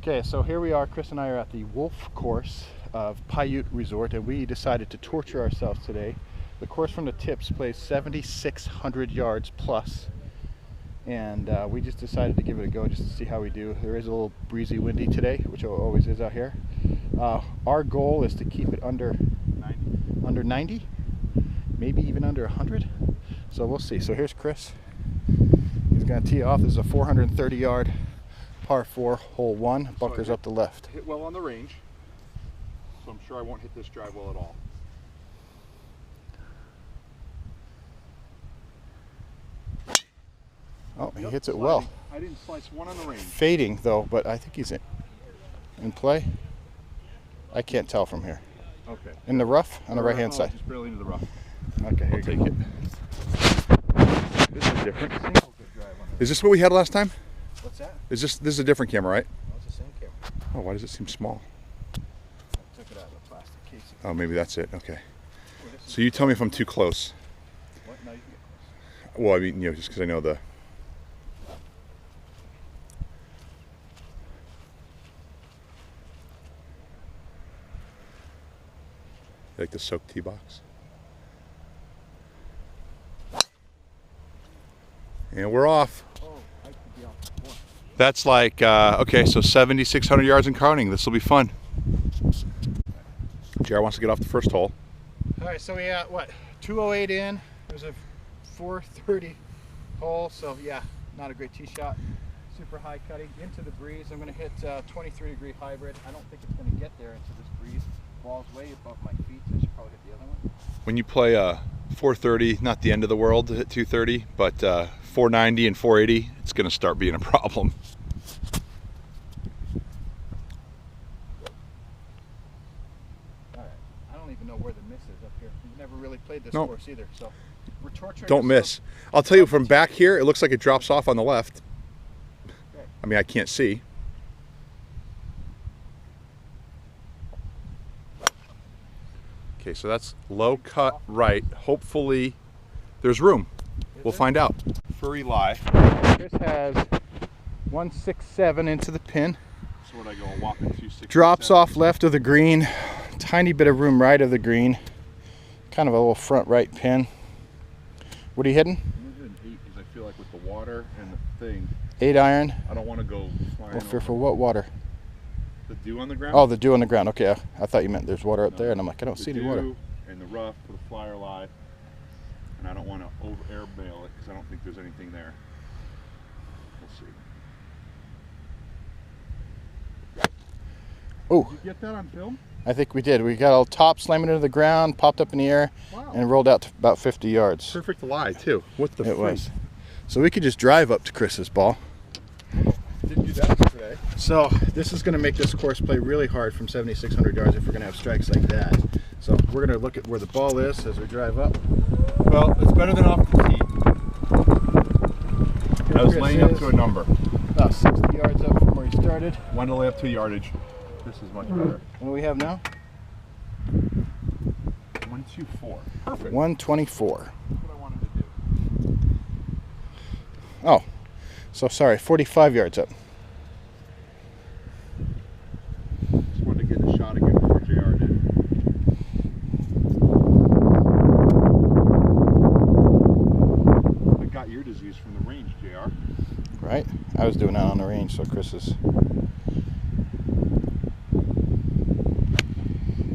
Okay, so here we are. Chris and I are at the Wolf course of Paiute Resort, and we decided to torture ourselves today. The course from the tips plays 7,600 yards plus, and we just decided to give it a go just to see how we do. There is a little breezy, windy today, which always is out here. Our goal is to keep it under 90, maybe even under 100. So we'll see. So here's Chris. He's going to tee off. This is a 430-yard par 4, hole 1. Bunkers up the left. Hit well on the range, so I'm sure I won't hit this drive well at all. Oh, he hits it well. I didn't slice one on the range. Fading though, but I think he's in play. I can't tell from here. Okay. In the rough on the right hand side. Just barely into the rough. Okay, here, take it. This is different. Is this what we had last time? What's that? This is a different camera, right? Oh, it's the same camera. Oh, why does it seem small? I took it out of the plastic casing. Oh, maybe that's it. Okay. So you tell me if I'm too close. What? No, you can get close. Well, I mean, just because I know the. Like the soaked tee box. And we're off. Oh, I could be off before. That's like, okay, so 7,600 yards and counting. This will be fun. JR wants to get off the first hole. All right, so we got, what, 208 in. There's a 430 hole, so yeah, not a great tee shot. Super high cutting into the breeze. I'm going to hit 23-degree hybrid. I don't think it's going to get there into this breeze. Ball's way above my feet, so I should probably hit the other one. When you play 430, not the end of the world to hit 230, but 490 and 480, it's going to start being a problem. All right, I don't even know where the miss is up here. We've never really played this No. course either, so we're torturing. Don't miss. I'll tell you, from back here, it looks like it drops off on the left. Okay. I mean, I can't see. Okay, so that's low cut right. Hopefully there's room. We'll find out. Furry lie. Chris has 167 into the pin. So what I go, a whopping 267. Drops off left of the green. Tiny bit of room right of the green. Kind of a little front right pin. What are you hitting? I'm gonna do an 8 because I feel like with the water and the thing. 8 iron. I don't want to go flying. Well, for what water? The dew on the ground? Oh, the dew on the ground. Okay, I thought you meant there's water up there, and I'm like, I don't see any water. And the rough for the flyer lie, and I don't want to over air bail it because I don't think there's anything there. We'll see. Oh, Did you get that on film? I think we did. We got a top slamming into the ground, popped up in the air, Wow. and rolled out to about 50 yards. Perfect lie too. What the? It was. So we could just drive up to Chris's ball. Didn't do that today. So this is going to make this course play really hard from 7,600 yards if we're going to have strikes like that. So we're going to look at where the ball is as we drive up. Well, it's better than off the tee. I was Chris laying up is to a number. About 60 yards up from where he started. Wanted to lay up to yardage. This is much better. What do we have now? 124. Perfect. 124. That's what I wanted to do. Oh, so sorry, 45 yards up. Just wanted to get the shot again before JR did. I got ear disease from the range, JR. Right? I was doing that on the range, so Chris is.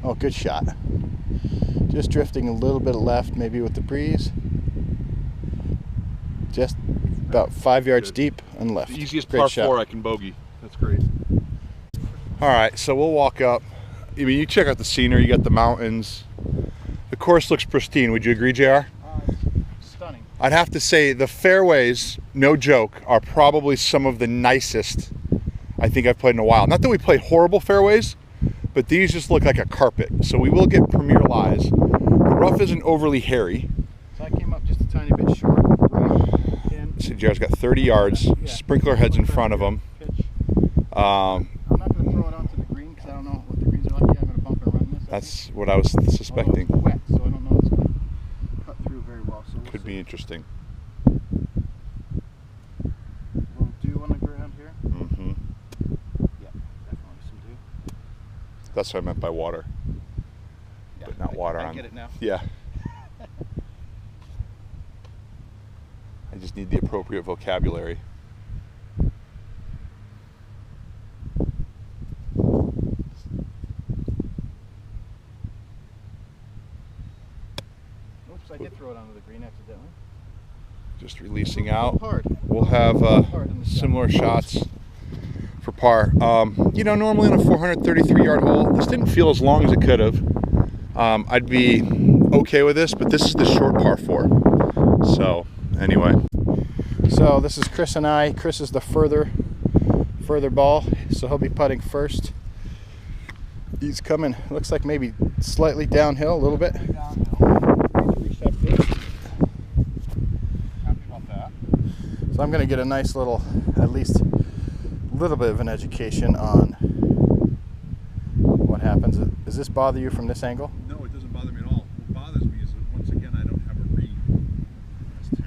Oh, good shot. Just drifting a little bit left, maybe with the breeze. Just about 5 yards deep and left. The easiest Great par shot. 4 I can bogey. That's great. All right, so we'll walk up. I mean, you check out the scenery. You got the mountains. The course looks pristine. Would you agree, JR? Stunning. I'd have to say the fairways, no joke, are probably some of the nicest I think I've played in a while. Not that we played horrible fairways, but these just look like a carpet. So we will get premier lies. The rough isn't overly hairy. So I came up just a tiny bit short. So JR's got 30 yards. Yeah. Sprinkler heads in front of him. Pitch. I'm not going to throw it onto the green because I don't know what the greens are like. Yeah, I'm going to bump and run this. That's what I was suspecting. Although it's wet, so I don't know if it's going to cut through very well. So we'll Could see. be interesting. A little dew on the ground here. Mm-hmm. Yeah. That's what I meant by water. Yeah, But not water I on. get it now. Yeah. I just need the appropriate vocabulary. Oops, I did throw it onto the green accidentally. Just releasing out. Hard. We'll have Hard in the shot. similar shots for par. You know, normally on a 433-yard hole, this didn't feel as long as it could have. I'd be okay with this, but this is the short par 4. So, anyway. So this is Chris and I. Chris is the further ball, so he'll be putting first. He's coming, looks like maybe slightly downhill a little bit. So I'm going to get a nice little, at least a little bit of an education on what happens. Does this bother you from this angle? No, it doesn't bother me at all. What bothers me is that once again I don't have a read as to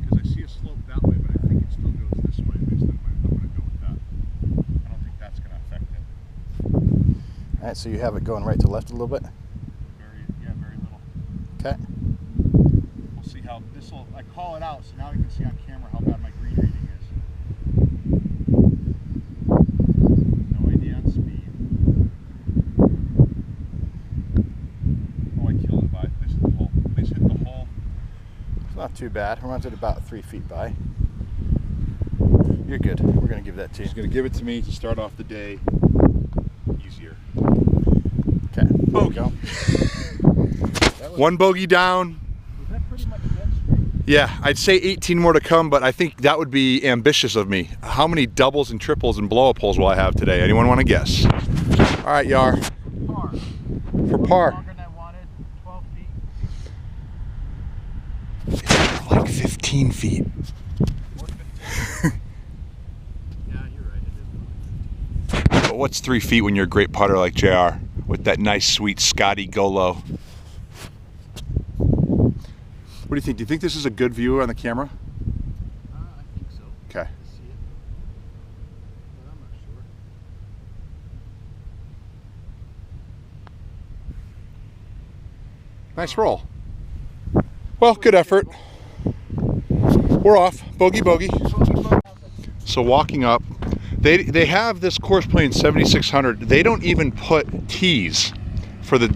because I see a slope that way, but I think it still goes this way based on I'm going to go with that. I don't think that's going to affect it. All right, so you have it going right to left a little bit. Very little. Okay. We'll see how this will. I call it out, so now you can see on camera how bad my green reading is. No idea on speed. Oh, I killed it by. Please hit the hole. Please hit the hole. It's not too bad. It runs at about 3 feet by. You're good. We're going to give that to you. He's going to give it to me to start off the day easier. Okay. There you go. One bogey down. Was that pretty much dead straight? Yeah, I'd say 18 more to come, but I think that would be ambitious of me. How many doubles and triples and blow-up holes will I have today? Anyone want to guess? All right, Yar. Par. For par. Longer than I wanted. 12 feet. Like 15 feet. More 15. Yeah, you're right. It is. But what's 3 feet when you're a great putter like JR with that nice, sweet Scotty go low? What do you think? Do you think this is a good view on the camera? I think so. Okay. I see it. But I'm not sure. Nice roll. Well, good effort. We're off. Bogey, bogey. So walking up, they have this course playing 7,600. They don't even put tees for the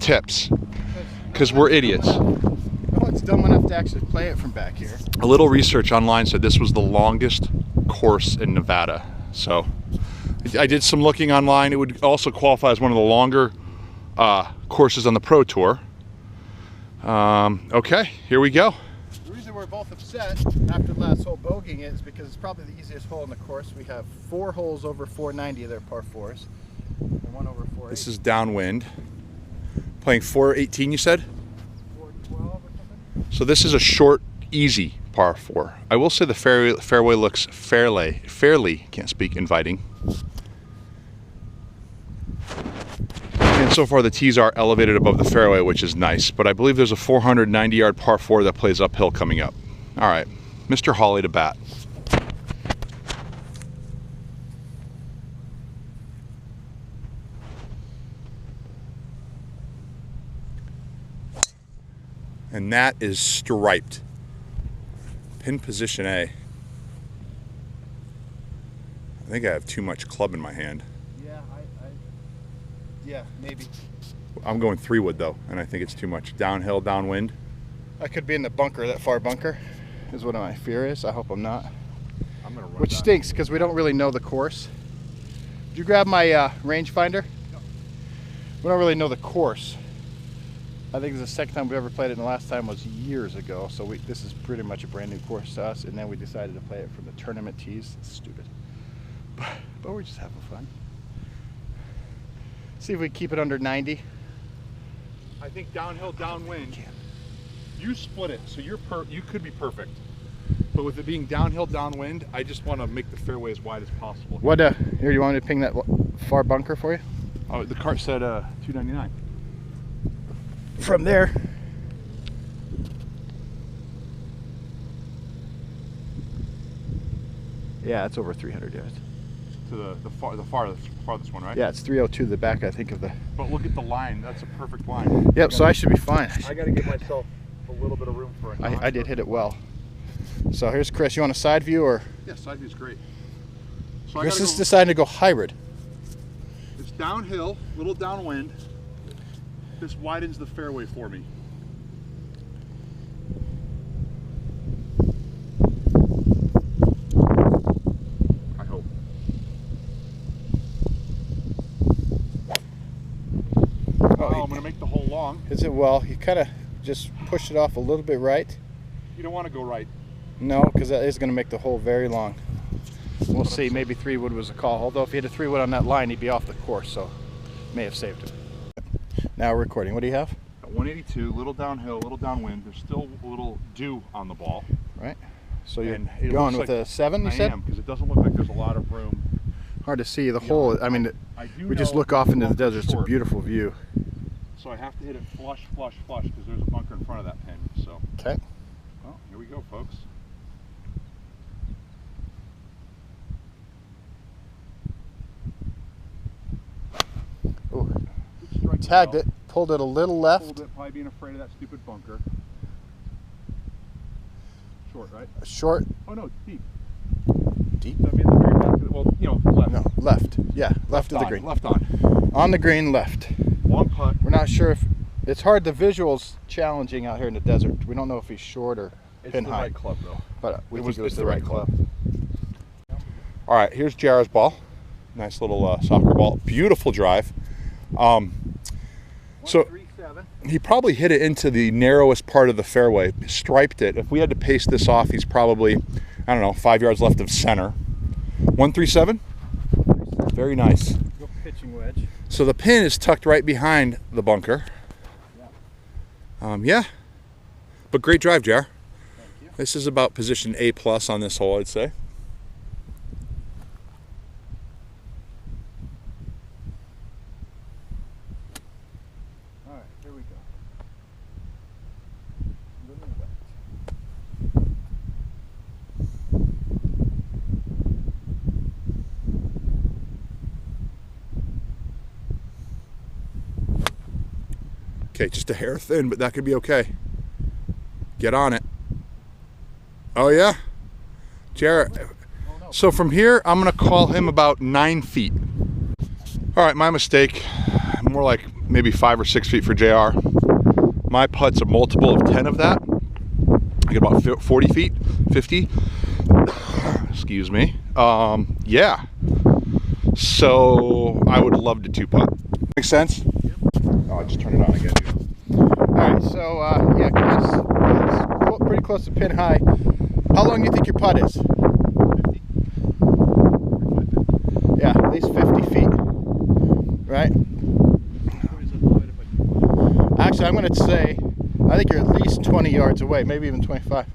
tips because we're idiots. No one's dumb enough to actually play it from back here. A little research online said this was the longest course in Nevada. So I did some looking online. It would also qualify as one of the longer courses on the Pro Tour. Okay, here we go. The reason we're both upset after the last hole bogeying it is because it's probably the easiest hole in the course. We have 4 holes over 490 of their par 4s and 1 over 480. This is downwind. Playing 418, you said? 412 or something? So this is a short, easy par 4. I will say the fairway looks fairly, can't speak, inviting. And so far the tees are elevated above the fairway, which is nice, but I believe there's a 490-yard par 4 that plays uphill coming up. All right, Mr. Hawley to bat. And that is striped. Pin position A. I think I have too much club in my hand. Yeah, maybe. I'm going 3-wood though, and I think it's too much. Downhill, downwind. I could be in the bunker, that far bunker, is what my fear is. I hope I'm not. I'm gonna run Which stinks, because we don't really know the course. Did you grab my rangefinder? No. We don't really know the course. I think it's the second time we've ever played it, and the last time was years ago. So this is pretty much a brand new course to us, and then we decided to play it from the tournament tees. It's stupid. But we're just having fun. See if we keep it under 90. I think downhill, downwind. You split it, so you could be perfect. But with it being downhill, downwind, I just want to make the fairway as wide as possible. What? Here, you want me to ping that far bunker for you? Oh, the cart said 299. From there. Yeah, it's over 300 yards. To the farthest one, right? Yeah, it's 302 to the back, I think, of the... But look at the line. That's a perfect line. Yep, so I should be fine. I got to give myself a little bit of room for it. I did hit it well. So here's Chris. You want a side view or? Yeah, side view's great. So Chris is deciding to go hybrid. It's downhill, little downwind. This widens the fairway for me. I hope. Oh, I'm going to make the hole long. Is it well? You kind of just pushed it off a little bit right. You don't want to go right. No, because that is going to make the hole very long. We'll see. Maybe 3-wood was a call. Although if he had a 3-wood on that line, he'd be off the course, so may have saved him. Now we're recording. What do you have? At 182, little downhill, little downwind. There's still a little dew on the ball. Right. So you're And it going looks with like a 7, you I said? am, because it doesn't look like there's a lot of room. Hard to see the hole. I mean, I do we just know look off into the bunker's desert. It's a short. beautiful view. So I have to hit it flush, flush, flush, because there's a bunker in front of that pin. So, Okay. well, here we go, folks. Ooh. Good strike Tagged well. it, pulled it a little left. Pulled it, probably being afraid of that stupid bunker. Short, right? Short. Oh no, deep. Deep? I mean, the very back of the, well, you know, left. No, left. Yeah, left of the on, green. Left on. On the green, left. Long putt. We're not sure if it's hard. The visuals challenging out here in the desert. We don't know if he's short or It's pin the high. right club, though. But we think it was it's the right club. All right, here's JR's ball. Nice little soccer ball. Beautiful drive. So 137. he probably hit it into the narrowest part of the fairway, striped it. If we had to pace this off, he's probably, I don't know, 5 yards left of center. 137? Very nice. Go pitching wedge. So the pin is tucked right behind the bunker. Yeah. But great drive, JR. Thank you. This is about position A+ on this hole, I'd say. All right, here we go. Okay, just a hair thin, but that could be okay. Get on it. Oh yeah? Jared. So from here, I'm gonna call him about 9 feet. All right, my mistake. More like maybe 5 or 6 feet for JR. My putt's a multiple of 10 of that. I get about 40 feet, 50. Excuse me. Yeah. So I would love to 2-putt. Make sense? Oh, I just turned it on again. All right, so yeah, Chris is pretty close to pin high. How long do you think your putt is? 50. Yeah, at least 50 feet. Right? Actually, I'm going to say, I think you're at least 20 yards away, maybe even 25.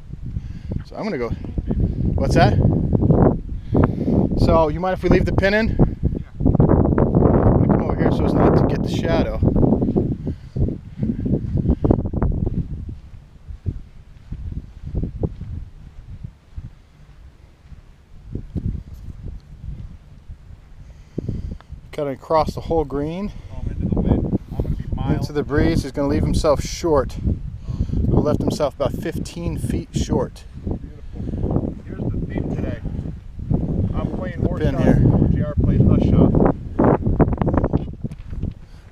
So I'm going to go. What's that? So you mind if we leave the pin in? Yeah. I'm going to come over here so as not to get the shadow. Cutting across the whole green. Into the wind. I'm going to be miles. Into the breeze. He's going to leave himself short. He left himself about 15 feet short. Beautiful. Here's the theme today. I'm playing more pin shots here. before JR plays a shot.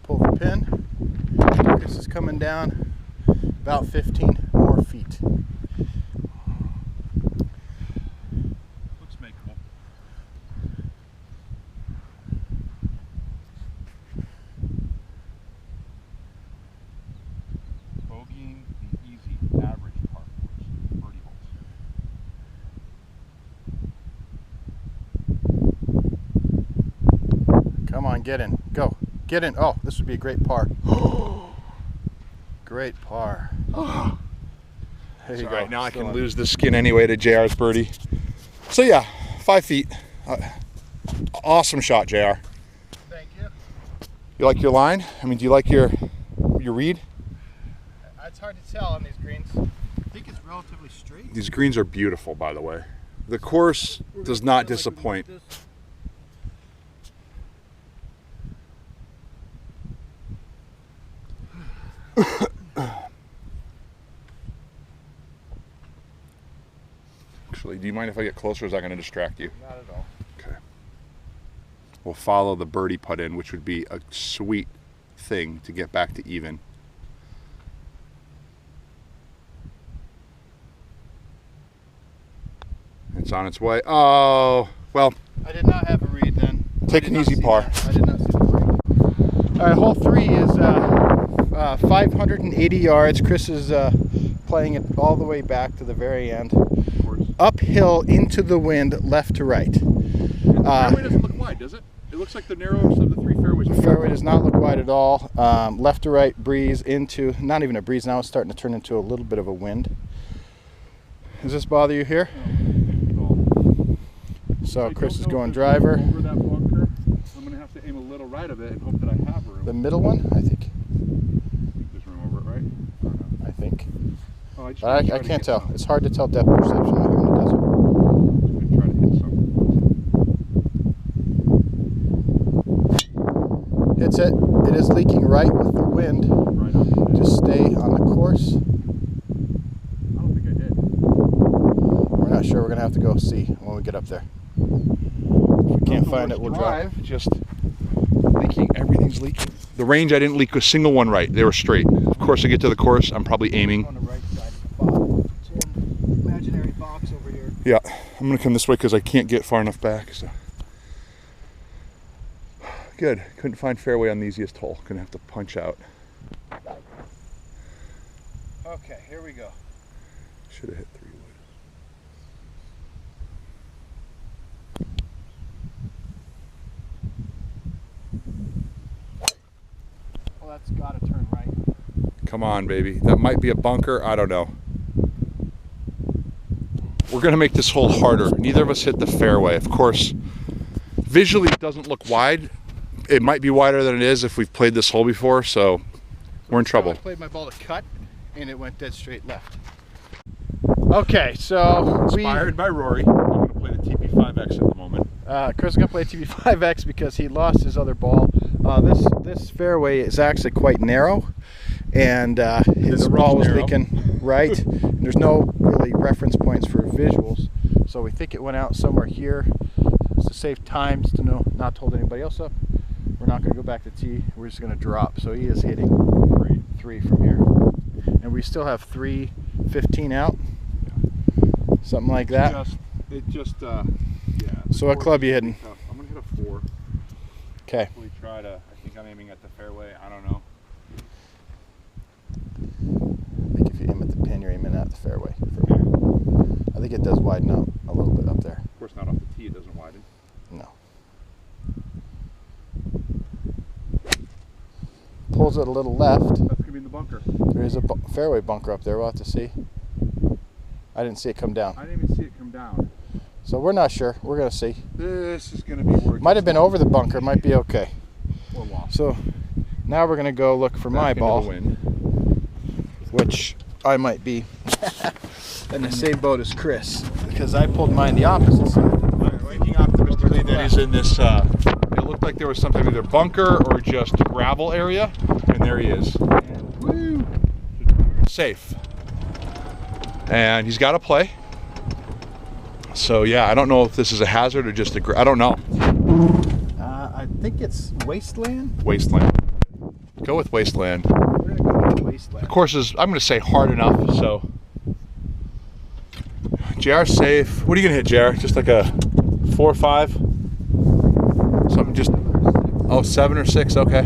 Pull the pin. This is coming down about 15 more feet. Looks makeable. Bogeying the easy average par fours, birdie holes. Come on, get in. Go. Get in. Oh, this would be a great par. Great par. There you All go. right, now I Still can on. lose the skin anyway to JR's birdie. So yeah, 5 feet. Awesome shot, JR. Thank you. You like your line? I mean, do you like your read? It's hard to tell on these greens. I think it's relatively straight. These greens are beautiful, by the way. The course does not disappoint. Actually, do you mind if I get closer, or is that going to distract you? Not at all. Okay. We'll follow the birdie putt in, which would be a sweet thing to get back to even. It's on its way. Oh, well. I did not have a read then. Take an easy par. I did not see the break. All right, hole 3 is 580 yards. Chris is playing it all the way back to the very end. Uphill into the wind, left to right. The fairway doesn't look wide, does it? It looks like the narrowest of the 3 fairways. The fairway does not look wide at all. Left to right breeze into, not even a breeze now, it's starting to turn into a little bit of a wind. Does this bother you here? No. So Chris is going driver. Over that bunker, I'm going to have to aim a little right of it and hope that I have room. The middle one, I think. There's room over it, right? I think. Oh, But I can't tell. It's hard to tell depth perception out here in the desert. I'm going to try to hit something. Hits it. It is leaking right with the wind. Right up. Just stay on the course. I don't think I did. We're not sure. We're going to have to go see when we get up there. If we can't find it, we'll drive. Just leaking. Everything's leaking. The range, I didn't leak a single one right. They were straight. Of course, I get to the course, I'm probably aiming. On the right side of the box. It's an imaginary box over here. Yeah, I'm going to come this way because I can't get far enough back. So. Good. Couldn't find fairway on the easiest hole. Gonna have to punch out. Okay, here we go. Should have hit 3 wood. Well, that's got to turn right. Come on, baby. That might be a bunker. I don't know. We're gonna make this hole harder. Neither of us hit the fairway. Of course, visually it doesn't look wide. It might be wider than it is if we've played this hole before, so we're in trouble. I played my ball to cut, and it went dead straight left. Okay, so Inspired by Rory, I'm going to play the TP5X at the moment. Chris is going to play TP5X because he lost his other ball. This fairway is actually quite narrow, and his ball was leaking right. And there's no really reference points for visuals, so we think it went out somewhere here. To save times to know not to hold anybody else up. We're not going to go back to tee. We're just going to drop. So he is hitting 3 from here, and we still have 3-15 out, something like that. Yeah. So what club you hitting? I'm going to hit a 4. Okay. Hopefully try to. I think I'm aiming at the fairway. I don't know. I think if you aim at the pin, you're aiming at the fairway. I think it does widen out a little bit up there. Of course, not off the tee. It doesn't widen. No. Pulls it a little left. That's going to be in the bunker. There is a fairway bunker up there. We'll have to see. I didn't see it come down. I didn't even see it come down. So we're not sure. We're going to see. This is going to be worth. Might have been over the bunker. Might be okay. Or lost. So now we're going to go look for my ball, which I might be in the same boat as Chris because I pulled mine the opposite side. I'm thinking optimistically that he's in this. It looked like there was some type of either bunker or just gravel area, and there he is. Woo! Safe. And he's got to play. So yeah, I don't know if this is a hazard or just I don't know. I think it's wasteland. Wasteland. Go with wasteland. We're gonna go with wasteland. The course is, I'm going to say, hard enough. So JR's safe. What are you going to hit, JR? Just like a 4 or 5? Something just. Oh, 7 or 6. Okay.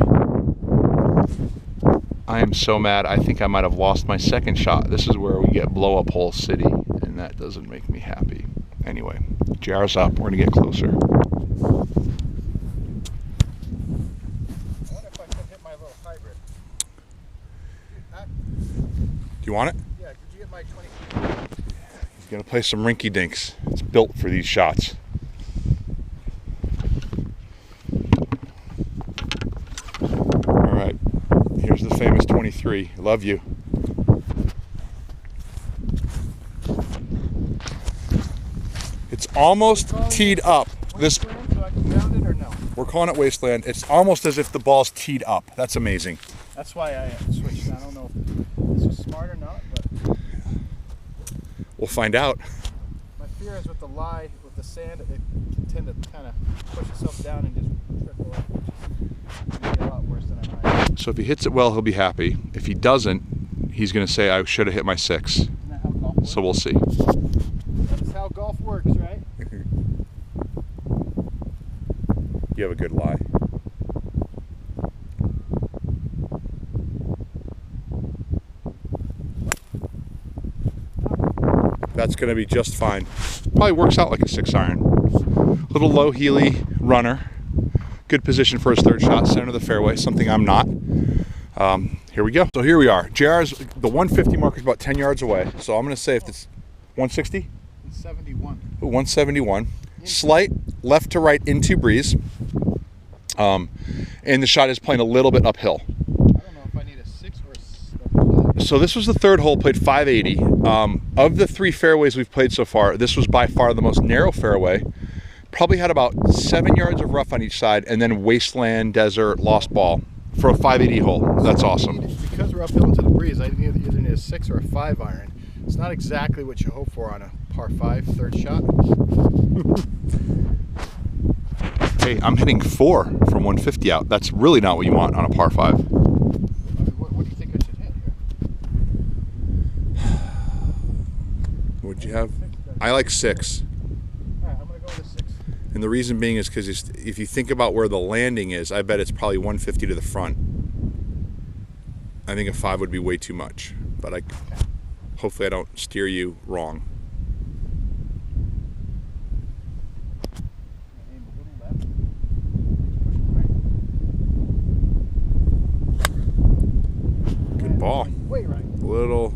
I am so mad. I think I might have lost my second shot. This is where we get blow up hole city, and that doesn't make me happy. Anyway, JR's up. We're going to get closer. I wonder if I can hit my little hybrid. Do you want it? Yeah, did you get my 20? He's going to play some rinky dinks. It's built for these shots. All right. Here's the famous 23. Love you. almost teed up. This Wasteland, so I can ground it or no? We're calling it wasteland. It's almost as if the ball's teed up. That's amazing. That's why I switched. I don't know if this was smart or not, but We'll find out. my fear is with the sand, it can tend to kind of push itself down and just trickle up, which is gonna be a lot worse than I might. So if he hits it well, he'll be happy. If he doesn't, he's going to say, I should have hit my 6. Isn't that how golf works? So we'll see. That's how golf works, right? You have a good lie. That's going to be just fine. Probably works out like a 6 iron. Little low heely runner. Good position for his third shot, center of the fairway, something I'm not. Here we go. So here we are. JR's, the 150 marker is about 10 yards away. So I'm going to say if it's 160? 71. 171. Slight left to right into breeze. And the shot is playing a little bit uphill. I don't know if I need a 6 or a 5. So this was the third hole, played 580. Of the 3 fairways we've played so far, this was by far the most narrow fairway. Probably had about 7 yards of rough on each side, and then wasteland, desert, lost ball for a 580 hole. That's awesome. Because we're uphill into the breeze, I either need a 6 or a 5 iron. It's not exactly what you hope for on a par 5 third shot. Hey, I'm hitting 4 from 150 out. That's really not what you want on a par 5. What do you think I should hit here? What'd you have? I like 6. All right, I'm going to go with a 6. And the reason being is because if you think about where the landing is, I bet it's probably 150 to the front. I think a 5 would be way too much, but hopefully I don't steer you wrong. Aim a little left. Push Good ball. Way right. Little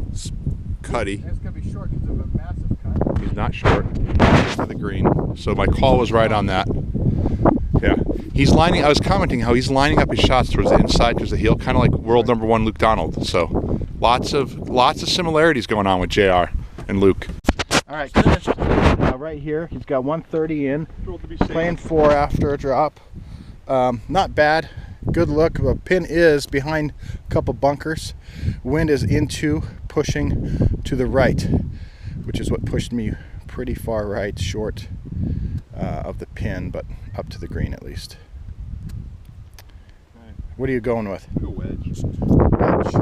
cutty. It's going to be short because of a massive cut. He's not short to the green. So my call was right on that. Yeah. He's lining, I was commenting how he's lining up his shots towards the inside, towards the heel, kind of like world #1 Luke Donald. So lots of similarities going on with JR and Luke. All right, Chris, right here, he's got 130 in, playing 4 after a drop. Not bad, good look. The pin is behind a couple bunkers. Wind is pushing to the right, which is what pushed me pretty far right, short of the pin, but up to the green at least. What are you going with? Go wedge. Wedge.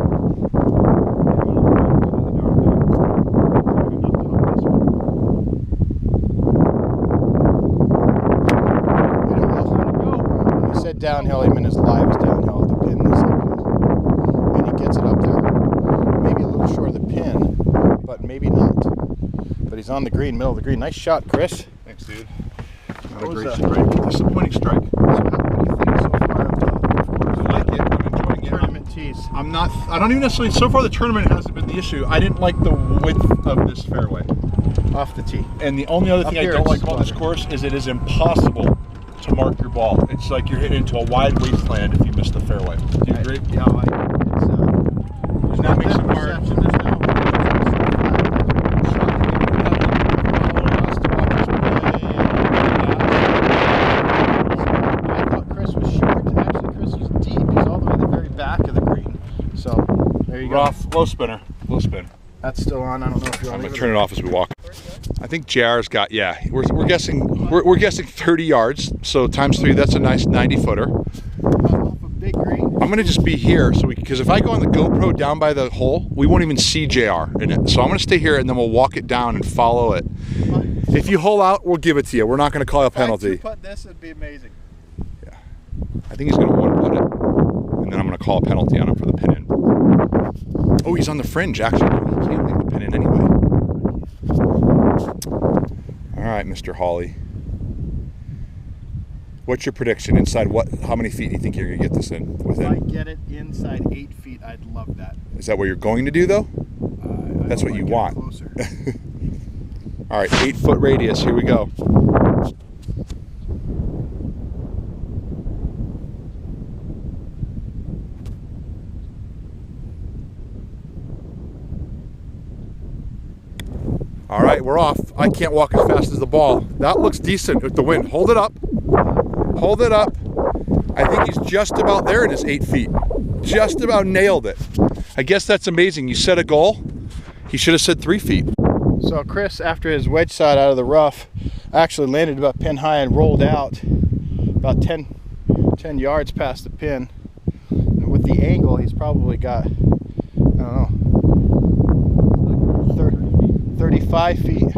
He said downhill, I mean his lie was downhill, the pin is uphill. And he gets it up there. Maybe a little short of the pin, but maybe not. But he's on the green, middle of the green. Nice shot, Chris. Thanks, dude. That Not a was great strike. Disappointing strike. What do you think so far of the I like it. I'm enjoying it. tournament tees? I don't even necessarily, so far the tournament hasn't been the issue. I didn't like the width of this fairway. Off the tee. And the only other Up thing I here don't it's like about this flatter. course is it is impossible to mark your ball. It's like you're hitting into a wide wasteland if you miss the fairway. Do you agree? Yeah, And that makes it hard. I thought Chris was short. Actually, Chris was deep. He's all the way in the very back of the green. So, there you go. Rough, low spinner, low spin. That's still on. I don't know if you I'm want gonna to turn it off as we walk. I think JR's got, yeah, we're guessing 30 yards. So times 3, that's a nice 90 footer. Off a big green. I'm gonna just be here because if I go on the GoPro down by the hole, we won't even see JR in it. So I'm gonna stay here and then we'll walk it down and follow it. If you hole out, we'll give it to you. We're not gonna call a penalty. If I two-putt this, it'd be amazing. Yeah, I think he's gonna one-putt it, and then I'm gonna call a penalty on him for the pin in. Oh, he's on the fringe actually. He can't leave the pin in anyway. All right, Mr. Hawley. What's your prediction? Inside what? How many feet do you think you're gonna get this in If I within? get it inside 8 feet, I'd love that. Is that what you're going to do though? I That's don't what you wanna get want. Closer. All right, 8-foot radius. Here we go. All All right, we're off. I can't walk as fast as the ball. That looks decent with the wind. Hold it up. Hold it up. I think he's just about there in his 8 feet. Just about nailed it. I guess that's amazing. You set a goal. He should have said 3 feet. So Chris, after his wedge shot out of the rough, actually landed about pin high and rolled out about 10 yards past the pin. And with the angle, he's probably got, I don't know, 35 feet,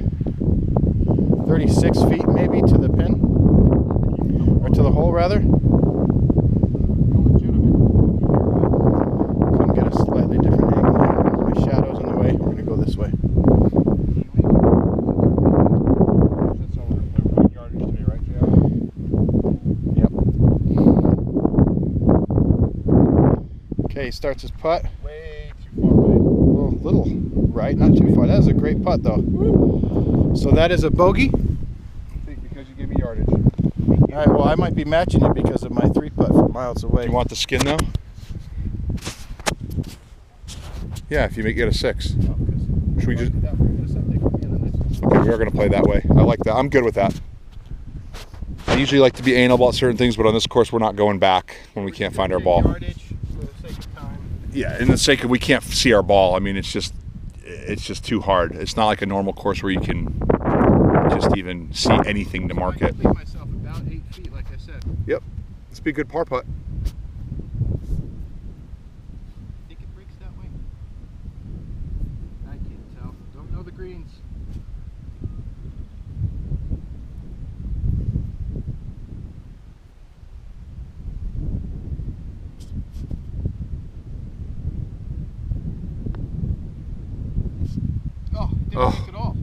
36 feet maybe to the pin, or to the hole rather. Couldn't get a slightly different angle. My shadow's in the way. We're gonna go this way. Okay, he starts his putt. Way too far right. Little right, not too far. That was a great putt though. So that is a bogey. I think because you gave me yardage. All right, well I might be matching you because of my 3 putt from miles away. Do you want the skin though? Yeah, if you make it a 6. Should we just? Okay, we are going to play that way. I like that. I'm good with that. I usually like to be anal about certain things, but on this course we're not going back when we can't find our ball. Yeah, in the sake of we can't see our ball. I mean, it's just too hard. It's not like a normal course where you can just even see anything to mark it. Myself about 8 feet, like I said. Yep, this be a good par putt. Think it breaks that way? I can't tell. Don't know the greens. Oh,